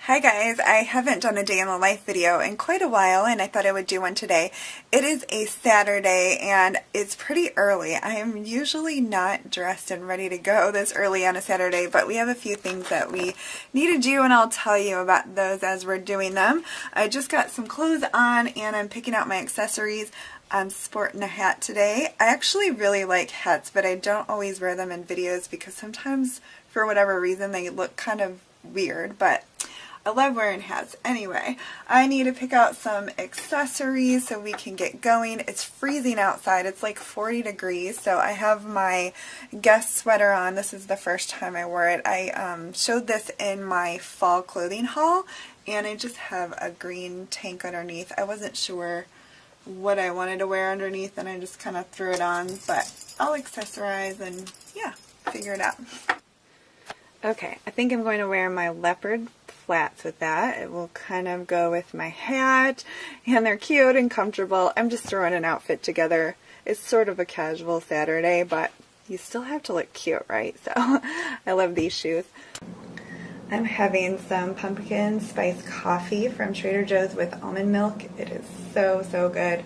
Hi guys, I haven't done a day in the life video in quite a while and I thought I would do one today. It is a Saturday and it's pretty early. I am usually not dressed and ready to go this early on a Saturday, but we have a few things that we need to do and I'll tell you about those as we're doing them. I just got some clothes on and I'm picking out my accessories. I'm sporting a hat today. I actually really like hats, but I don't always wear them in videos because sometimes for whatever reason they look kind of weird, but I love wearing hats. Anyway, I need to pick out some accessories so we can get going. It's freezing outside. It's like 40 degrees, so I have my Guess sweater on. This is the first time I wore it. I showed this in my fall clothing haul, and I just have a green tank underneath. I wasn't sure what I wanted to wear underneath, and I just kind of threw it on, but I'll accessorize and, yeah, figure it out. Okay, I think I'm going to wear my leopard flats with that. It will kind of go with my hat, and they're cute and comfortable. I'm just throwing an outfit together. It's sort of a casual Saturday, but you still have to look cute, right? So I love these shoes. I'm having some pumpkin spice coffee from Trader Joe's with almond milk. It is so, so good.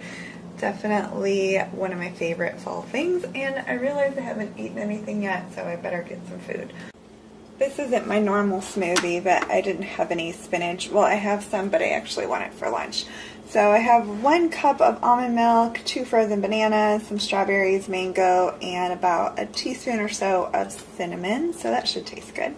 Definitely one of my favorite fall things, and I realize I haven't eaten anything yet, so I better get some food. This isn't my normal smoothie, but I didn't have any spinach. Well, I have some, but I actually want it for lunch. So I have 1 cup of almond milk, 2 frozen bananas, some strawberries, mango, and about a teaspoon or so of cinnamon. So that should taste good.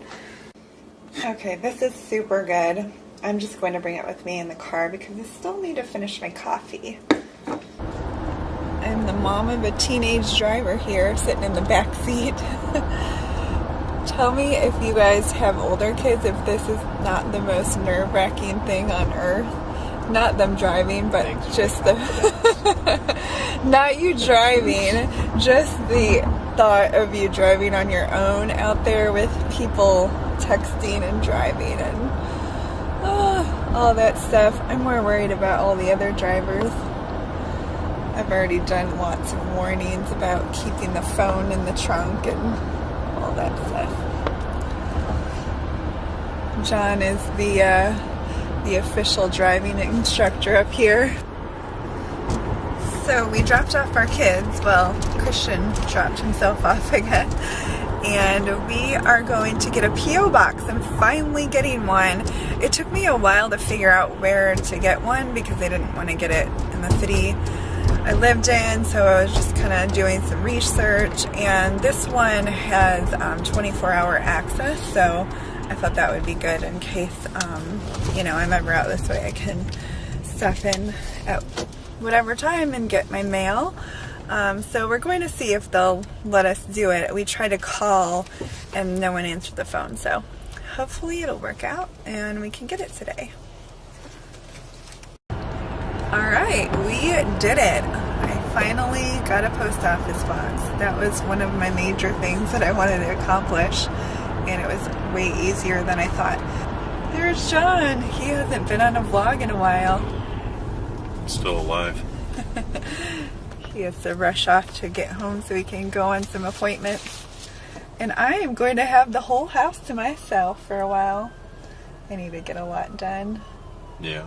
Okay, this is super good. I'm just going to bring it with me in the car because I still need to finish my coffee. I'm the mom of a teenage driver here, sitting in the back seat. Tell me if you guys have older kids, if this is not the most nerve-wracking thing on earth. Not them driving, but just the... not you driving, just the thought of you driving on your own out there with people texting and driving and all that stuff. I'm more worried about all the other drivers. I've already done lots of warnings about keeping the phone in the trunk and all that stuff. John is the official driving instructor up here. So we dropped off our kids. Well, Christian dropped himself off again. And we are going to get a P.O. box. I'm finally getting one. It took me a while to figure out where to get one because I didn't want to get it in the city I lived in, so I was just kind of doing some research, and this one has 24-hour access, so I thought that would be good in case, you know, I'm ever out this way. I can stop in at whatever time and get my mail. So we're going to see if they'll let us do it. We tried to call and no one answered the phone, so hopefully it'll work out and we can get it today. Alright, we did it. I finally got a post office box. That was one of my major things that I wanted to accomplish, and it was way easier than I thought. There's John. He hasn't been on a vlog in a while. Still alive. He has to rush off to get home so he can go on some appointments. And I am going to have the whole house to myself for a while. I need to get a lot done. Yeah.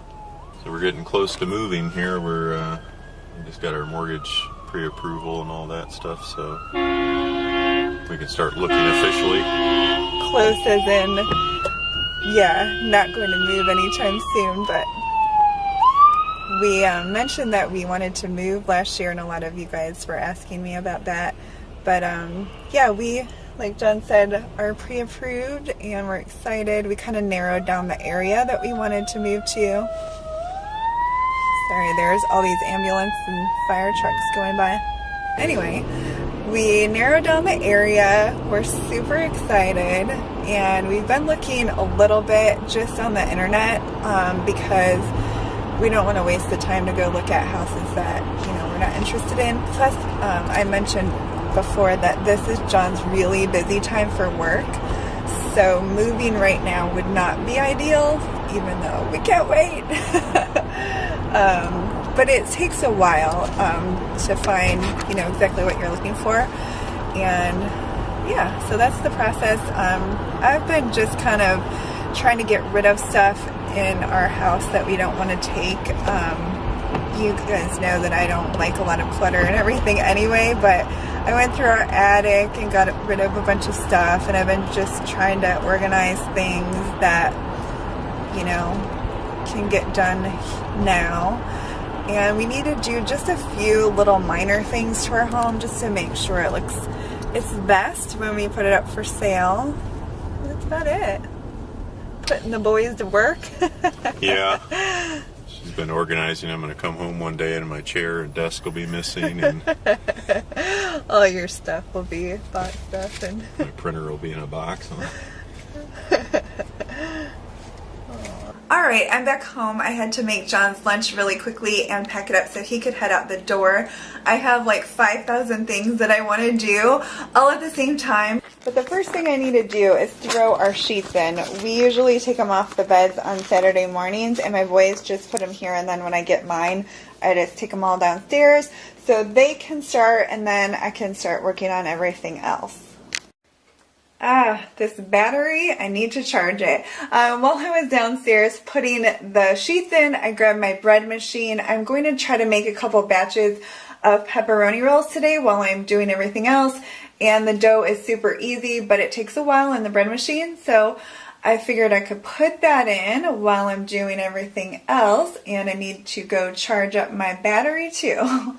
So we're getting close to moving here. We just got our mortgage pre-approval and all that stuff, so we can start looking officially. Close as in, yeah, not going to move anytime soon, but we mentioned that we wanted to move last year, and a lot of you guys were asking me about that. But yeah, we, like John said, are pre-approved, and we're excited. We kind of narrowed down the area that we wanted to move to. Sorry, there's all these ambulance and fire trucks going by. Anyway, we narrowed down the area. We're super excited, and we've been looking a little bit just on the internet because we don't want to waste the time to go look at houses that, you know, we're not interested in. Plus, I mentioned before that this is John's really busy time for work, so moving right now would not be ideal, even though we can't wait. But it takes a while to find, you know, exactly what you're looking for, and yeah, so that's the process. I've been just kind of trying to get rid of stuff in our house that we don't want to take. You guys know that I don't like a lot of clutter and everything anyway, but I went through our attic and got rid of a bunch of stuff, and I've been just trying to organize things that, you know, can get done now. And we need to do just a few little minor things to our home just to make sure it looks its best when we put it up for sale. That's about it. Putting the boys to work. Yeah. She's been organizing. I'm going to come home one day and my chair and desk will be missing, and all your stuff will be boxed up, and my printer will be in a box. Alright, I'm back home. I had to make John's lunch really quickly and pack it up so he could head out the door. I have like 5,000 things that I want to do all at the same time. But the first thing I need to do is throw our sheets in. We usually take them off the beds on Saturday mornings, and my boys just put them here, and then when I get mine, I just take them all downstairs so they can start, and then I can start working on everything else. This battery, I need to charge it. While I was downstairs putting the sheets in, I grabbed my bread machine. I'm going to try to make a couple batches of pepperoni rolls today while I'm doing everything else. And the dough is super easy, but it takes a while in the bread machine. So I figured I could put that in while I'm doing everything else. And I need to go charge up my battery too.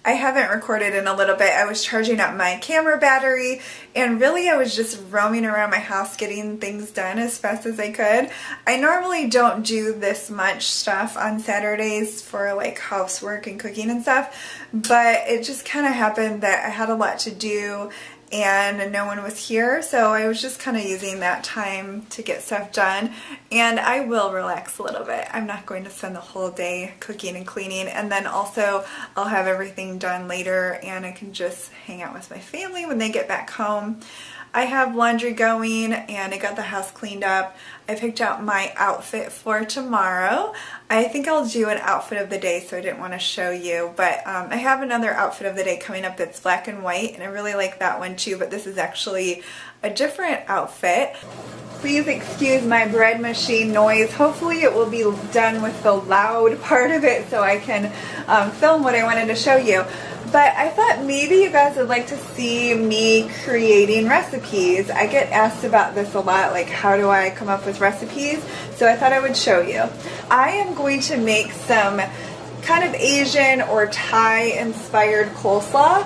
I haven't recorded in a little bit. I was charging up my camera battery, and really I was just roaming around my house getting things done as fast as I could. I normally don't do this much stuff on Saturdays for like housework and cooking and stuff, but it just kind of happened that I had a lot to do and no one was here, so I was just kind of using that time to get stuff done. And I will relax a little bit. I'm not going to spend the whole day cooking and cleaning, and then also I'll have everything done later and I can just hang out with my family when they get back home. I have laundry going and I got the house cleaned up. I picked out my outfit for tomorrow. I think I'll do an outfit of the day, so I didn't want to show you, but I have another outfit of the day coming up that's black and white, and I really like that one too, but this is actually a different outfit. Please excuse my bread machine noise. Hopefully it will be done with the loud part of it so I can film what I wanted to show you. But I thought maybe you guys would like to see me creating recipes. I get asked about this a lot, like how do I come up with recipes? So I thought I would show you. I am going to make some kind of Asian or Thai inspired coleslaw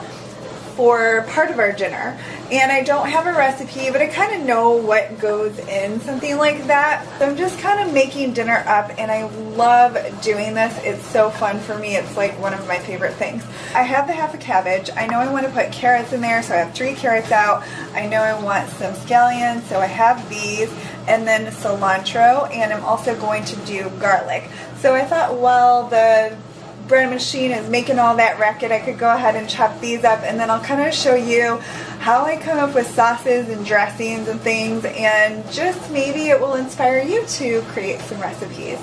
for part of our dinner. And I don't have a recipe, but I kind of know what goes in something like that. So I'm just kind of making dinner up, and I love doing this. It's so fun for me. It's like one of my favorite things. I have the half a cabbage. I know I want to put carrots in there, so I have 3 carrots out. I know I want some scallions, so I have these, and then cilantro, and I'm also going to do garlic. So I thought, well, the bread machine is making all that racket, I could go ahead and chop these up, and then I'll kind of show you how I come up with sauces and dressings and things, and just maybe it will inspire you to create some recipes.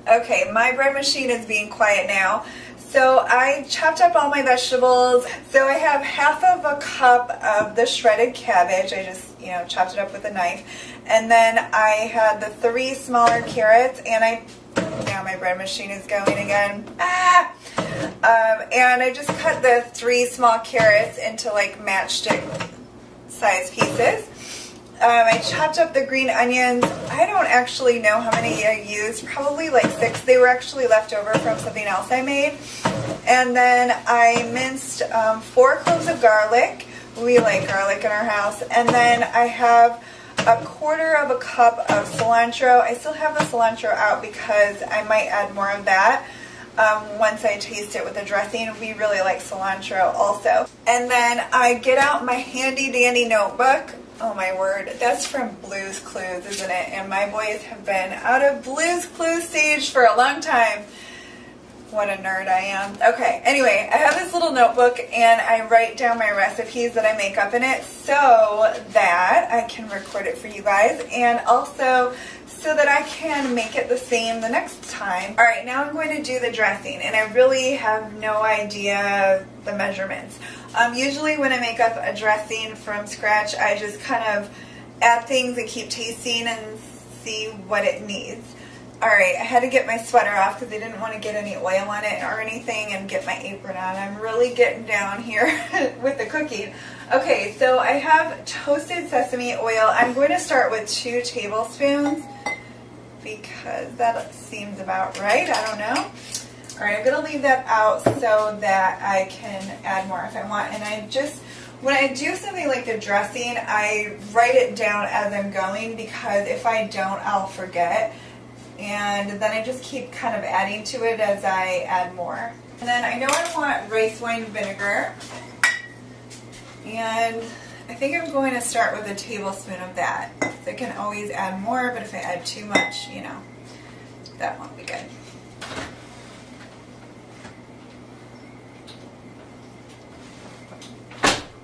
Okay, my bread machine is being quiet now. So I chopped up all my vegetables. So I have half of a cup of the shredded cabbage. I just, chopped it up with a knife. And then I had the 3 smaller carrots, and now my bread machine is going again. And I just cut the 3 small carrots into like matchstick size pieces. I chopped up the green onions. I don't actually know how many I used, probably like 6. They were actually left over from something else I made. And then I minced 4 cloves of garlic. We like garlic in our house. And then I have a 1/4 cup of cilantro. I still have the cilantro out because I might add more of that once I taste it with the dressing. We really like cilantro also. And then I get out my handy dandy notebook. Oh my word, that's from Blue's Clues, isn't it? And my boys have been out of Blue's Clues stage for a long time. What a nerd I am. Okay, anyway, I have this little notebook and I write down my recipes that I make up in it so that I can record it for you guys, and also so that I can make it the same the next time. Alright, now I'm going to do the dressing, and I really have no idea the measurements. Usually when I make up a dressing from scratch, I just kind of add things and keep tasting and see what it needs. Alright, I had to get my sweater off because I didn't want to get any oil on it or anything, and get my apron on. I'm really getting down here with the cooking. Okay, so I have toasted sesame oil. I'm going to start with 2 tablespoons because that seems about right. I don't know. Alright, I'm going to leave that out so that I can add more if I want. And when I do something like the dressing, I write it down as I'm going, because if I don't, I'll forget. And then I just keep kind of adding to it as I add more. And then I know I want rice wine vinegar. And I think I'm going to start with a tablespoon of that. So I can always add more, but if I add too much, you know, that won't be good.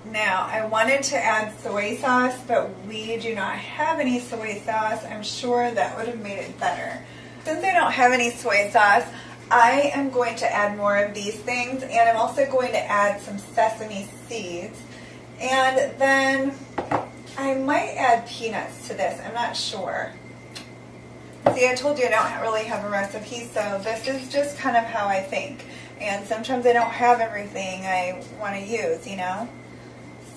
Now, I wanted to add soy sauce, but we do not have any soy sauce. I'm sure that would have made it better. Since I don't have any soy sauce, I am going to add more of these things, and I'm also going to add some sesame seeds. And then I might add peanuts to this. I'm not sure. See, I told you I don't really have a recipe, so this is just kind of how I think. And sometimes I don't have everything I want to use, you know.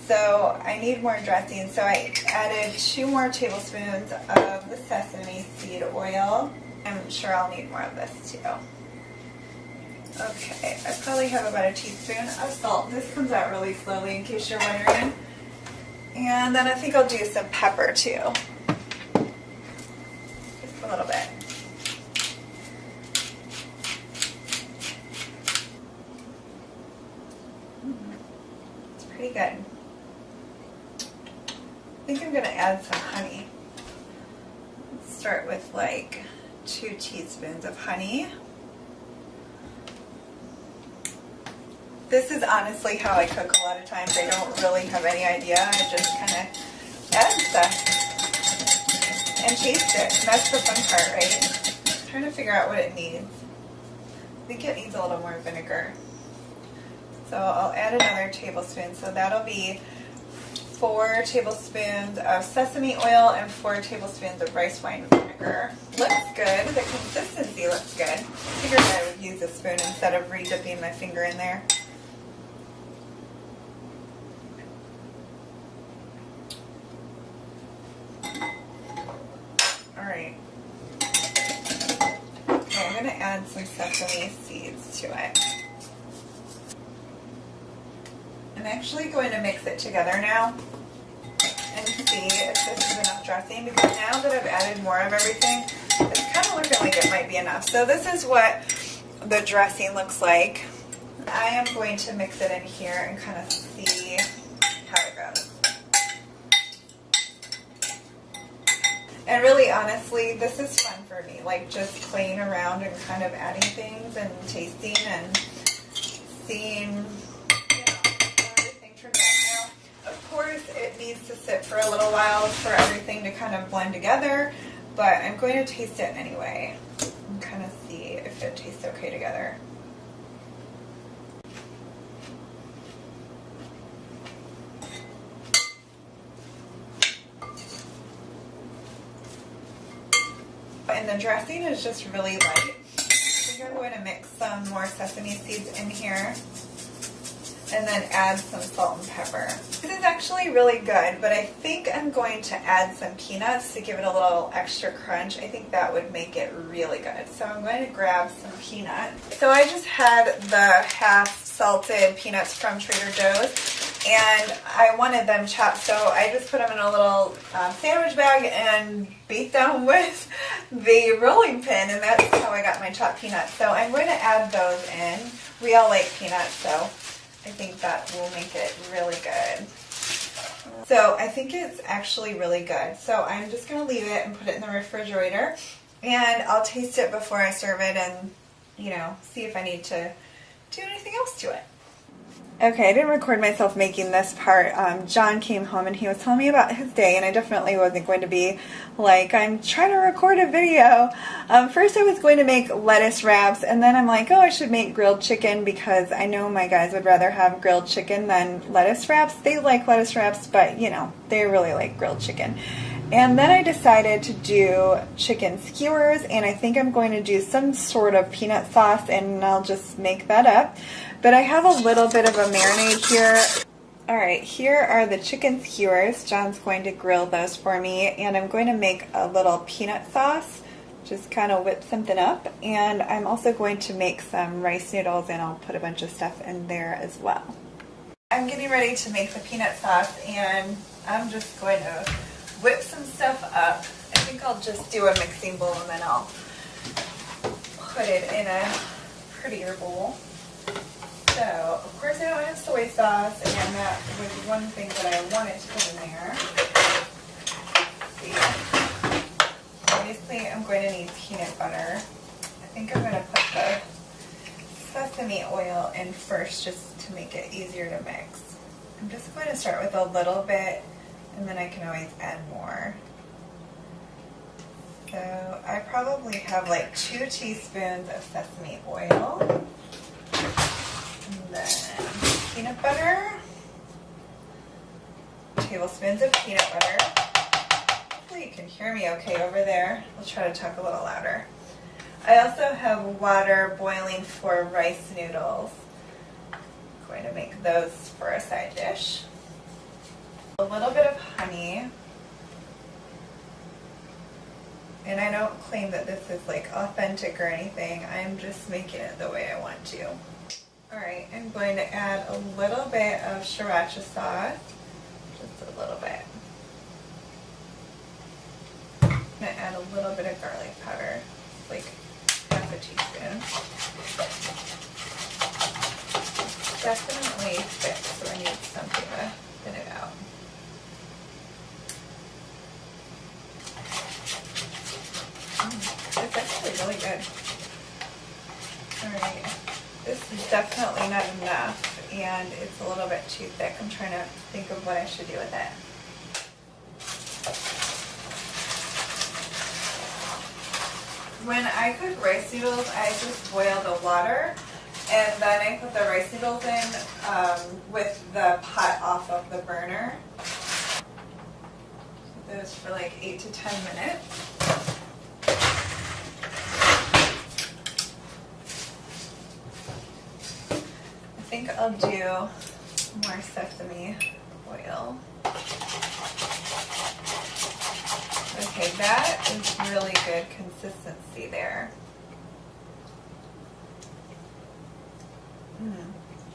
So I need more dressing, so I added 2 more tablespoons of the sesame seed oil. I'm sure I'll need more of this too. Okay, I probably have about a teaspoon of salt. This comes out really slowly in case you're wondering. And then I think I'll do some pepper too. Just a little bit. It's pretty good. I think I'm going to add some honey. Let's start with like 2 teaspoons of honey. This is honestly how I cook a lot of times. I don't really have any idea. I just kind of add stuff and taste it. And that's the fun part, right? I'm trying to figure out what it needs. I think it needs a little more vinegar. So I'll add another tablespoon. So that'll be 4 tablespoons of sesame oil and 4 tablespoons of rice wine vinegar. Looks good. The consistency looks good. I figured I would use a spoon instead of re-dipping my finger in there. Alright. Okay, I'm going to add some sesame seeds to it. I'm actually going to mix it together now and see if this is enough dressing, because now that I've added more of everything, it's kind of looking like it might be enough. So this is what the dressing looks like. I am going to mix it in here and kind of see how it goes. And really, honestly, this is fun for me, like just playing around and kind of adding things and tasting and seeing, of course, it needs to sit for a little while for everything to kind of blend together, but I'm going to taste it anyway and kind of see if it tastes okay together. And the dressing is just really light. I think I'm going to mix some more sesame seeds in here and then add some salt and pepper. This is actually really good, but I think I'm going to add some peanuts to give it a little extra crunch. I think that would make it really good. So I'm going to grab some peanuts. So I just had the half salted peanuts from Trader Joe's, and I wanted them chopped, so I just put them in a little sandwich bag and beat them with the rolling pin, and that's how I got my chopped peanuts. So I'm going to add those in. We all like peanuts, so I think that will make it really good. So I think it's actually really good. So I'm just going to leave it and put it in the refrigerator, and I'll taste it before I serve it and, you know, see if I need to do anything else to it. Okay, I didn't record myself making this part. John came home and he was telling me about his day, and I definitely wasn't going to be like, I'm trying to record a video. First I was going to make lettuce wraps, and then I'm like, oh, I should make grilled chicken because I know my guys would rather have grilled chicken than lettuce wraps. They like lettuce wraps, but you know, they really like grilled chicken. And then I decided to do chicken skewers, and I think I'm going to do some sort of peanut sauce, and I'll just make that up. But I have a little bit of a marinade here. Alright, here are the chicken skewers. John's going to grill those for me, and I'm going to make a little peanut sauce. Just kind of whip something up, and I'm also going to make some rice noodles, and I'll put a bunch of stuff in there as well. I'm getting ready to make the peanut sauce, and I'm just going to whip some stuff up. I think I'll just do a mixing bowl, and then I'll put it in a prettier bowl. So, of course I don't have soy sauce, and that was one thing that I wanted to put in there. Let's see. Obviously I'm going to need peanut butter. I think I'm going to put the sesame oil in first just to make it easier to mix. I'm just going to start with a little bit, and then I can always add more. So I probably have like 2 teaspoons of sesame oil. And then peanut butter, tablespoons of peanut butter. Hopefully you can hear me okay over there. I'll try to talk a little louder. I also have water boiling for rice noodles. I'm going to make those for a side dish. A little bit of honey. And I don't claim that this is like authentic or anything. I'm just making it the way I want to. Alright, I'm going to add a little bit of sriracha sauce, just a little bit. I'm going to add a little bit of garlic powder, like half a teaspoon. Definitely thick, so I need something to thin it out. It's actually really good. Alright. This is definitely not enough, and it's a little bit too thick. I'm trying to think of what I should do with it. When I cook rice noodles, I just boil the water, and then I put the rice noodles in with the pot off of the burner. Those for like 8 to 10 minutes. I think I'll do more sesame oil. Okay, that is really good consistency there.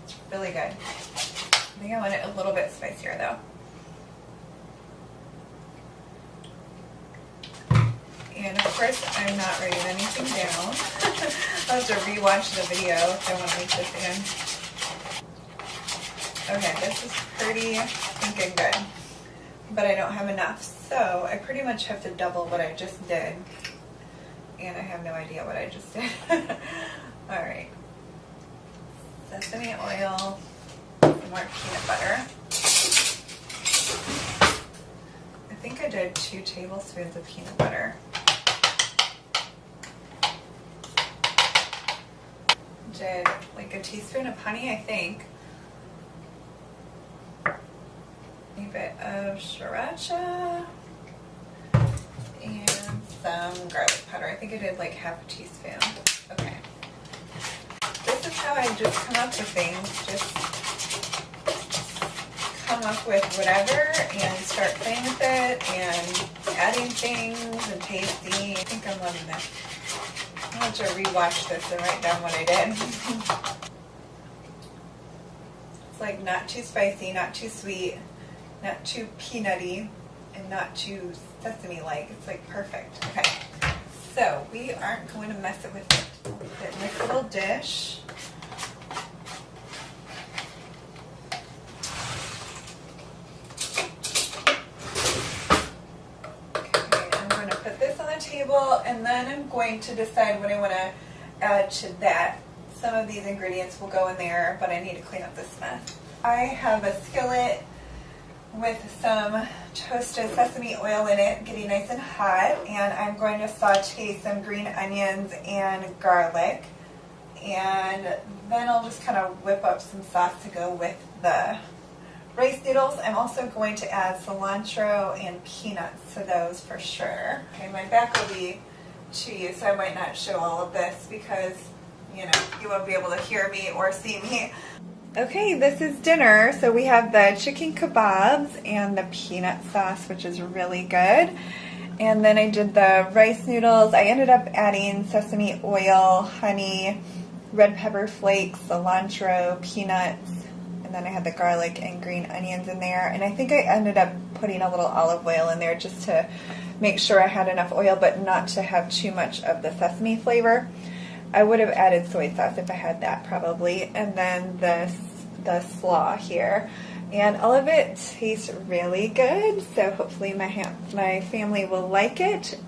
It's really good. I think I want it a little bit spicier though. And of course, I'm not writing anything down. I'll have to rewatch the video if I want to make this again. Okay, this is pretty stinking good, but I don't have enough, so I pretty much have to double what I just did, and I have no idea what I just did. Alright, sesame oil, some more peanut butter. I think I did 2 tablespoons of peanut butter. Did like a teaspoon of honey, I think. A bit of sriracha and some garlic powder. I think I did like half a teaspoon. Okay. This is how I just come up with things. Just come up with whatever and start playing with it and adding things and tasting. I think I'm loving this. I'll have to rewatch this and write down what I did. It's like not too spicy, not too sweet, not too peanutty, and not too sesame-like. It's like perfect. Okay, so we aren't going to mess it with it. Put it in this little dish. Okay, I'm going to put this on the table, and then I'm going to decide what I want to add to that some of these ingredients will go in there, but I need to clean up this mess. I have a skillet with some toasted sesame oil in it, getting nice and hot, and I'm going to saute some green onions and garlic, and then I'll just kind of whip up some sauce to go with the rice noodles. I'm also going to add cilantro and peanuts to those for sure. Okay, my back will be to you, so I might not show all of this because, you know, you won't be able to hear me or see me. Okay, this is dinner. So we have the chicken kebabs and the peanut sauce, which is really good. And then I did the rice noodles. I ended up adding sesame oil, honey, red pepper flakes, cilantro, peanuts, and then I had the garlic and green onions in there. And I think I ended up putting a little olive oil in there just to make sure I had enough oil, but not to have too much of the sesame flavor. I would have added soy sauce if I had that probably. And then the slaw here. And all of it tastes really good, so hopefully my family will like it.